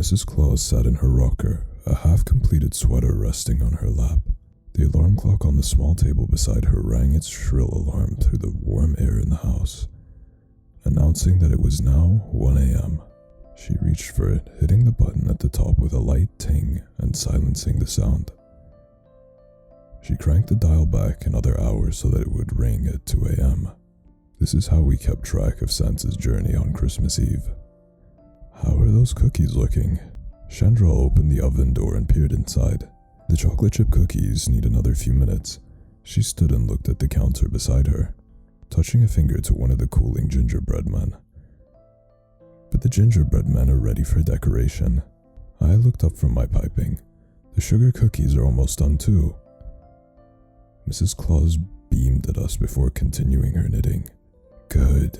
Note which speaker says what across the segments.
Speaker 1: Mrs. Claus sat in her rocker, a half-completed sweater resting on her lap. The alarm clock on the small table beside her rang its shrill alarm through the warm air in the house, announcing that it was now 1 a.m. She reached for it, hitting the button at the top with a light ting and silencing the sound. She cranked the dial back another hour so that it would ring at 2 a.m. This is how we kept track of Santa's journey on Christmas Eve. "How are those cookies looking?" Chandra opened the oven door and peered inside. "The chocolate chip cookies need another few minutes." She stood and looked at the counter beside her, touching a finger to one of the cooling gingerbread men. "But the gingerbread men are ready for decoration." I looked up from my piping. "The sugar cookies are almost done too." Mrs. Claus beamed at us before continuing her knitting. Good,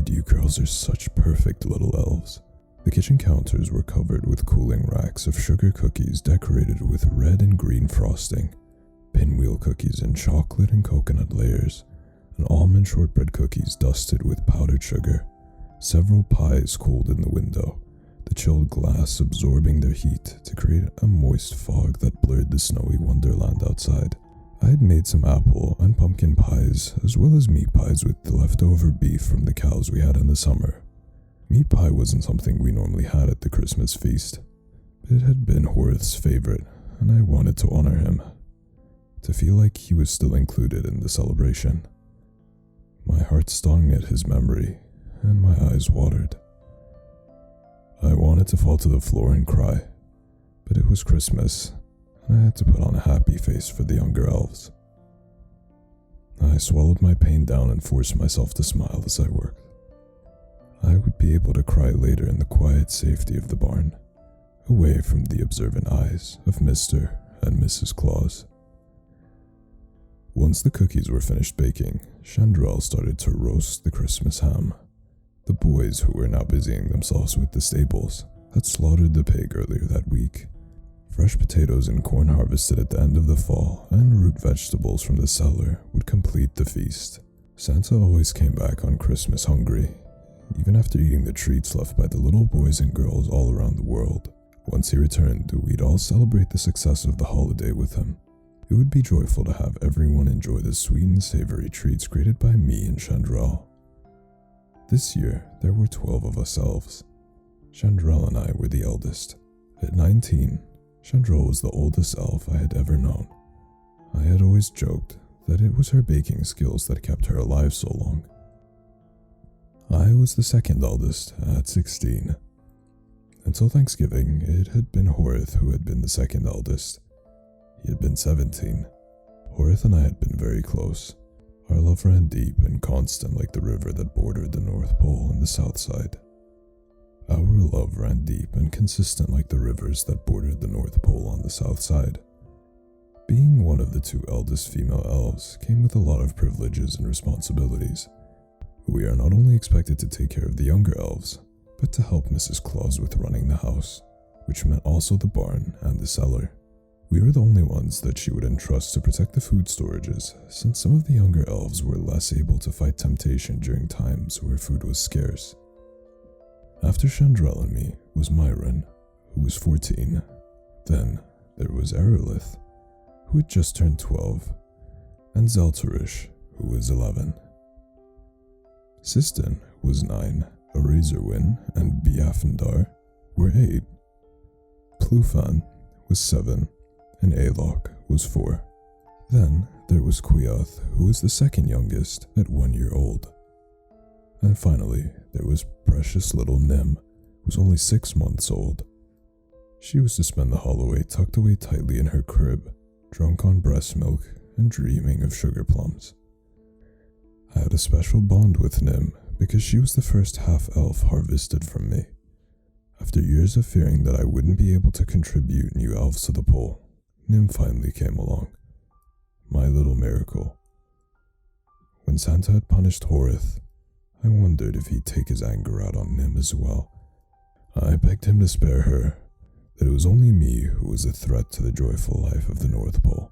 Speaker 1: you girls are such perfect little elves." The kitchen counters were covered with cooling racks of sugar cookies decorated with red and green frosting, pinwheel cookies in chocolate and coconut layers, and almond shortbread cookies dusted with powdered sugar. Several pies cooled in the window, the chilled glass absorbing their heat to create a moist fog that blurred the snowy wonderland outside. I had made some apple and pumpkin pies, as well as meat pies with the leftover beef from the cows we had in the summer. Meat pie wasn't something we normally had at the Christmas feast, but it had been Horace's favorite, and I wanted to honor him, to feel like he was still included in the celebration. My heart stung at his memory, and my eyes watered. I wanted to fall to the floor and cry, but it was Christmas, and I had to put on a happy face for the younger elves. I swallowed my pain down and forced myself to smile as I worked. I would be able to cry later in the quiet safety of the barn, away from the observant eyes of Mr. and Mrs. Claus. Once the cookies were finished baking, Chandrell started to roast the Christmas ham. The boys, who were now busying themselves with the stables, had slaughtered the pig earlier that week. Fresh potatoes and corn harvested at the end of the fall, and root vegetables from the cellar would complete the feast. Santa always came back on Christmas hungry, even after eating the treats left by the little boys and girls all around the world. Once he returned, we'd all celebrate the success of the holiday with him. It would be joyful to have everyone enjoy the sweet and savory treats created by me and Chandrell. This year, there were 12 of us elves. Chandrell and I were the eldest. At 19, Chandrell was the oldest elf I had ever known. I had always joked that it was her baking skills that kept her alive so long. I was the second eldest at 16. Until Thanksgiving, it had been Horace who had been the second eldest. He had been 17. Horace and I had been very close. Our love ran deep and constant like the river that bordered the North Pole and the South Side. Our love ran deep and consistent like the rivers that bordered the North Pole on the South Side. Being one of the two eldest female elves came with a lot of privileges and responsibilities. We are not only expected to take care of the younger elves, but to help Mrs. Claus with running the house, which meant also the barn and the cellar. We were the only ones that she would entrust to protect the food storages, since some of the younger elves were less able to fight temptation during times where food was scarce. After Chandrell and me was Myron, who was 14. Then there was Aerolith, who had just turned 12, and Zelterish, who was 11. Sistan was 9, Razorwin and Biafendar were 8. Plufan was 7, and Alok was 4. Then there was Quioth, who was the second youngest at 1 year old. And finally, there was precious little Nim, who was only 6 months old. She was to spend the holiday tucked away tightly in her crib, drunk on breast milk and dreaming of sugar plums. I had a special bond with Nim because she was the first half-elf harvested from me. After years of fearing that I wouldn't be able to contribute new elves to the pole, Nim finally came along. My little miracle. When Santa had punished Horace, I wondered if he'd take his anger out on Nim as well. I begged him to spare her, that it was only me who was a threat to the joyful life of the North Pole.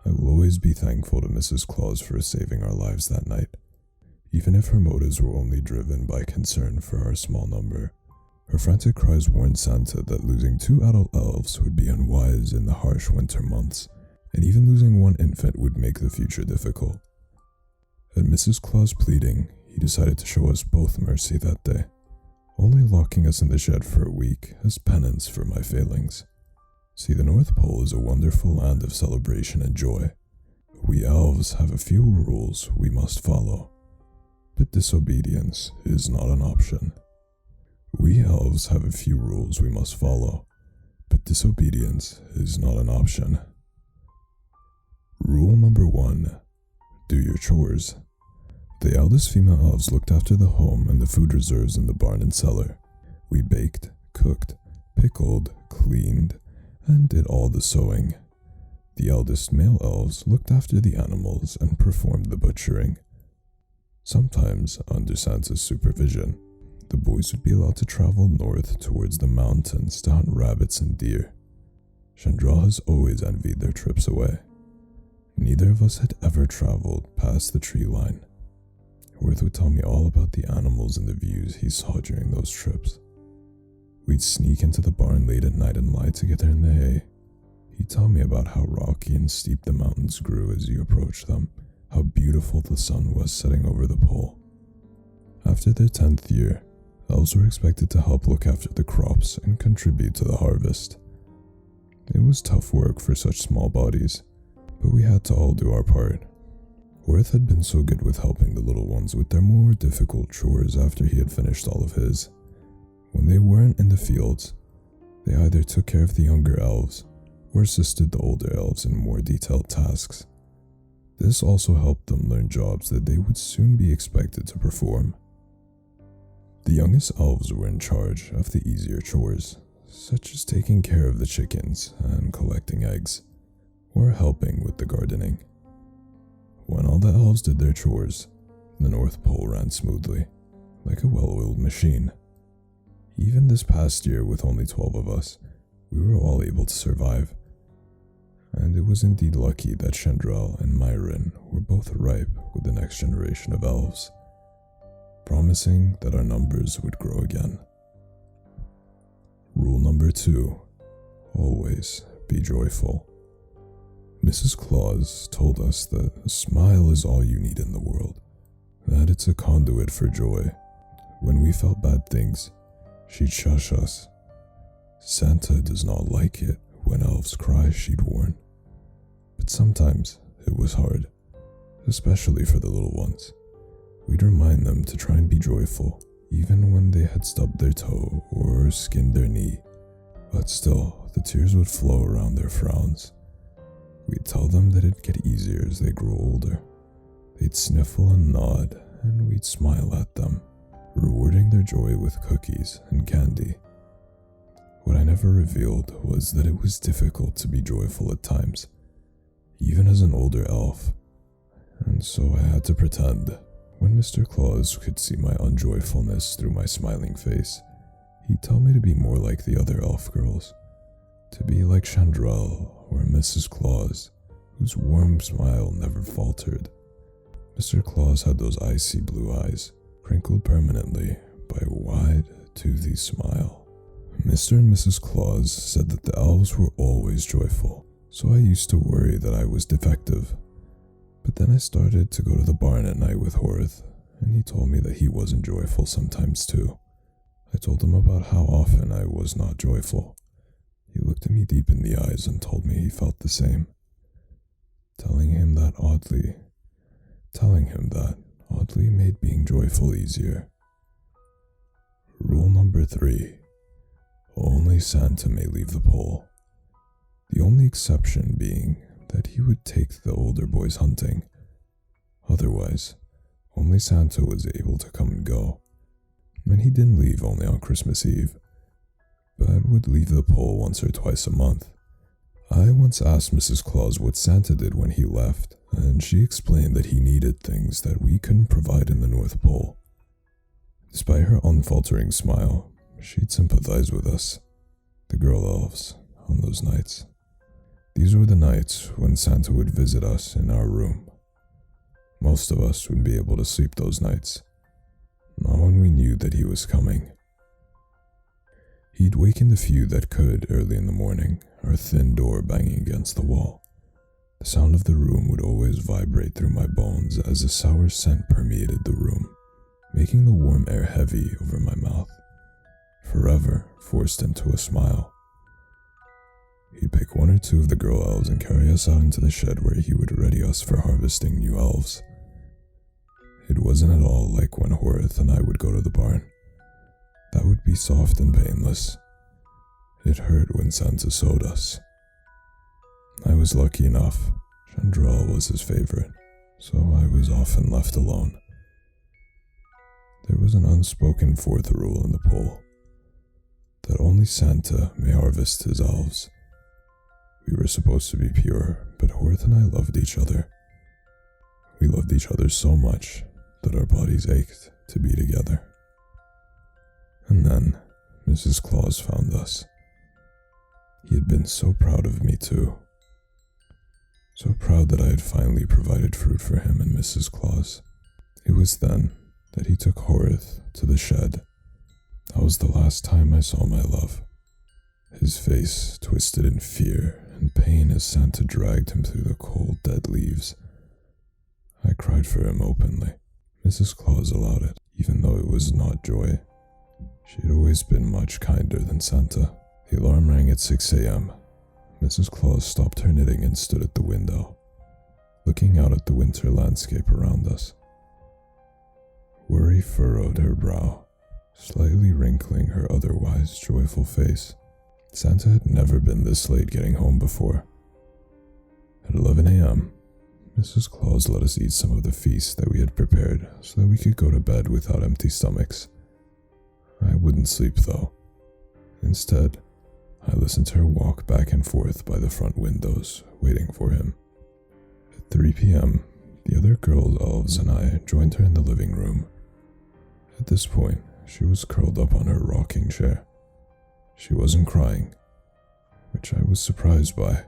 Speaker 1: I will always be thankful to Mrs. Claus for saving our lives that night, even if her motives were only driven by concern for our small number. Her frantic cries warned Santa that losing 2 adult elves would be unwise in the harsh winter months, and even losing 1 infant would make the future difficult. At Mrs. Claus' pleading, he decided to show us both mercy that day, only locking us in the shed for a week as penance for my failings. See, the North Pole is a wonderful land of celebration and joy. We elves have a few rules we must follow, but disobedience is not an option. We elves have a few rules we must follow, but disobedience is not an option. Rule number 1. Do your chores. The eldest female elves looked after the home and the food reserves in the barn and cellar. We baked, cooked, pickled, cleaned, and did all the sewing. The eldest male elves looked after the animals and performed the butchering. Sometimes, under Santa's supervision, the boys would be allowed to travel north towards the mountains to hunt rabbits and deer. Chandral has always envied their trips away. Neither of us had ever traveled past the tree line. Worth would tell me all about the animals and the views he saw during those trips. We'd sneak into the barn late at night and lie together in the hay. He'd tell me about how rocky and steep the mountains grew as you approached them, how beautiful the sun was setting over the pole. After their 10th year, elves were expected to help look after the crops and contribute to the harvest. It was tough work for such small bodies, but we had to all do our part. Worth had been so good with helping the little ones with their more difficult chores after he had finished all of his. When they weren't in the fields, they either took care of the younger elves or assisted the older elves in more detailed tasks. This also helped them learn jobs that they would soon be expected to perform. The youngest elves were in charge of the easier chores, such as taking care of the chickens and collecting eggs, or helping with the gardening. When all the elves did their chores, the North Pole ran smoothly, like a well-oiled machine. Even this past year, with only 12 of us, we were all able to survive. And it was indeed lucky that Chandral and Myron were both ripe with the next generation of elves, promising that our numbers would grow again. Rule number 2. Always be joyful. Mrs. Claus told us that a smile is all you need in the world, that it's a conduit for joy. When we felt bad things, she'd shush us. Santa does not like it when elves cry, she'd warn. But sometimes it was hard, especially for the little ones. We'd remind them to try and be joyful, even when they had stubbed their toe or skinned their knee. But still, the tears would flow around their frowns. We'd tell them that it'd get easier as they grew older. They'd sniffle and nod, and we'd smile at them, rewarding their joy with cookies and candy. What I never revealed was that it was difficult to be joyful at times, even as an older elf, and so I had to pretend. When Mr. Claus could see my unjoyfulness through my smiling face, he'd tell me to be more like the other elf girls, to be like Chandral or Mrs. Claus, whose warm smile never faltered. Mr. Claus had those icy blue eyes, crinkled permanently by a wide, toothy smile. Mr. and Mrs. Claus said that the elves were always joyful, so I used to worry that I was defective. But then I started to go to the barn at night with Horth, and he told me that he wasn't joyful sometimes too. I told him about how often I was not joyful. He looked at me deep in the eyes and told me he felt the same. Telling him that oddly made being joyful easier. Rule number 3. Only Santa may leave the pole. The only exception being that he would take the older boys hunting. Otherwise, only Santa was able to come and go. And he didn't leave only on Christmas Eve, but would leave the pole once or twice a month. I once asked Mrs. Claus what Santa did when he left, and she explained that he needed things that we couldn't provide in the North Pole. Despite her unfaltering smile, she'd sympathize with us, the girl elves, on those nights. These were the nights when Santa would visit us in our room. Most of us wouldn't be able to sleep those nights, not when we knew that he was coming. He'd waken the few that could early in the morning, our thin door banging against the wall. The sound of the room would always vibrate through my bones as a sour scent permeated the room, making the warm air heavy over my mouth, forever forced into a smile. He'd pick one or two of the girl elves and carry us out into the shed where he would ready us for harvesting new elves. It wasn't at all like when Horace and I would go to the barn. That would be soft and painless. It hurt when Santa sewed us. I was lucky enough. Chandral was his favorite, so I was often left alone. There was an unspoken fourth rule in the poll, that only Santa may harvest his elves. We were supposed to be pure, but Horace and I loved each other. We loved each other so much that our bodies ached to be together. And then, Mrs. Claus found us. He had been so proud of me too. So proud that I had finally provided fruit for him and Mrs. Claus. It was then that he took Horace to the shed. That was the last time I saw my love. His face twisted in fear and pain as Santa dragged him through the cold, dead leaves. I cried for him openly. Mrs. Claus allowed it, even though it was not joy. She had always been much kinder than Santa. The alarm rang at 6 a.m. Mrs. Claus stopped her knitting and stood at the window, looking out at the winter landscape around us. Worry furrowed her brow, slightly wrinkling her otherwise joyful face. Santa had never been this late getting home before. At 11 a.m., Mrs. Claus let us eat some of the feast that we had prepared so that we could go to bed without empty stomachs. I wouldn't sleep though. Instead, I listened to her walk back and forth by the front windows, waiting for him. At 3 p.m., the other girl elves and I joined her in the living room. At this point, she was curled up on her rocking chair. She wasn't crying, which I was surprised by.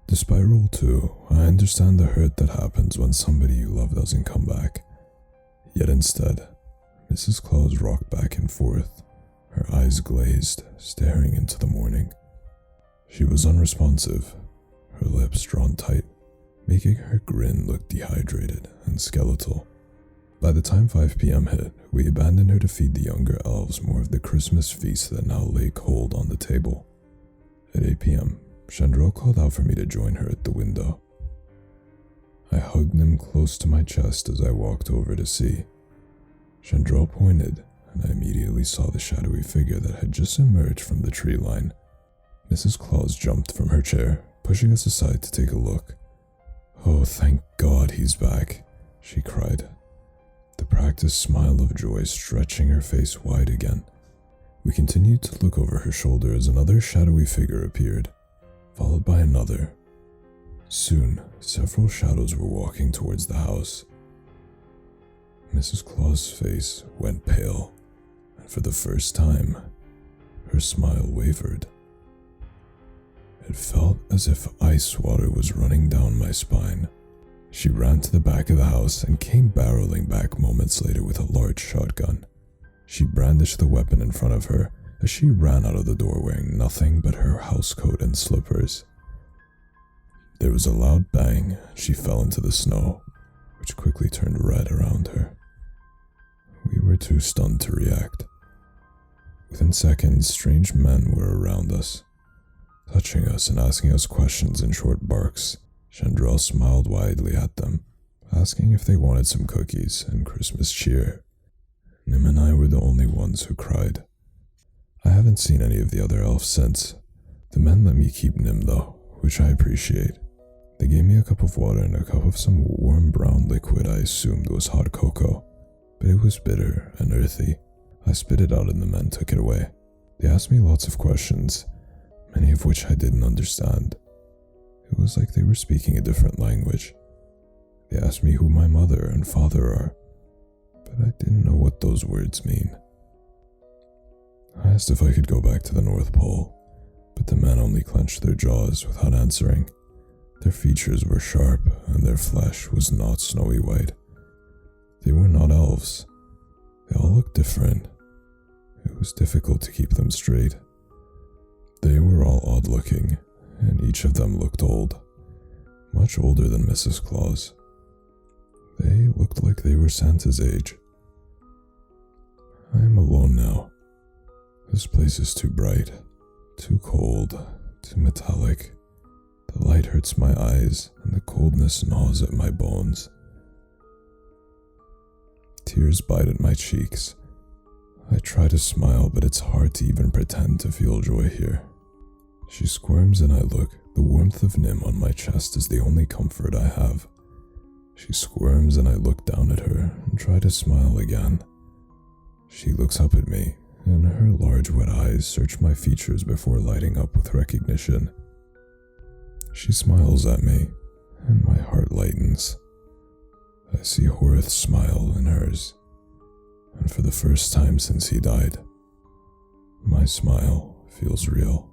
Speaker 1: Despite Rule 2, I understand the hurt that happens when somebody you love doesn't come back. Yet instead, Mrs. Claus rocked back and forth, her eyes glazed, staring into the morning. She was unresponsive, her lips drawn tight, making her grin look dehydrated and skeletal. By the time 5 p.m. hit, we abandoned her to feed the younger elves more of the Christmas feast that now lay cold on the table. At 8 p.m., Chandral called out for me to join her at the window. I hugged him close to my chest as I walked over to see. Chandral pointed, and I immediately saw the shadowy figure that had just emerged from the tree line. Mrs. Claus jumped from her chair, pushing us aside to take a look. "Oh, thank God he's back," she cried, the practiced smile of joy stretching her face wide again. We continued to look over her shoulder as another shadowy figure appeared, followed by another. Soon, several shadows were walking towards the house. Mrs. Claus' face went pale, and for the first time, her smile wavered. It felt as if ice water was running down my spine. She ran to the back of the house and came barreling back moments later with a large shotgun. She brandished the weapon in front of her as she ran out of the door wearing nothing but her housecoat and slippers. There was a loud bang, and she fell into the snow, which quickly turned red around her. We were too stunned to react. Within seconds, strange men were around us, touching us and asking us questions in short barks. Chandral smiled widely at them, asking if they wanted some cookies and Christmas cheer. Nim and I were the only ones who cried. I haven't seen any of the other elves since. The men let me keep Nim though, which I appreciate. They gave me a cup of water and a cup of some warm brown liquid I assumed was hot cocoa, but it was bitter and earthy. I spit it out and the men took it away. They asked me lots of questions, many of which I didn't understand. It was like they were speaking a different language. They asked me who my mother and father are, but I didn't know what those words mean. I asked if I could go back to the North Pole, but the men only clenched their jaws without answering. Their features were sharp, and their flesh was not snowy white. They were not elves. They all looked different. It was difficult to keep them straight. odd looking, and each of them looked old, much older than Mrs. Claus. They looked like they were Santa's age. I am alone now. This place is too bright, too cold, too metallic. The light hurts my eyes, and the coldness gnaws at my bones. Tears bite at my cheeks. I try to smile, but it's hard to even pretend to feel joy here. She squirms and I look. The warmth of Nim on my chest is the only comfort I have. She squirms and I look down at her and try to smile again. She looks up at me, and her large wet eyes search my features before lighting up with recognition. She smiles at me, and my heart lightens. I see Horath's smile in hers, and for the first time since he died, my smile feels real.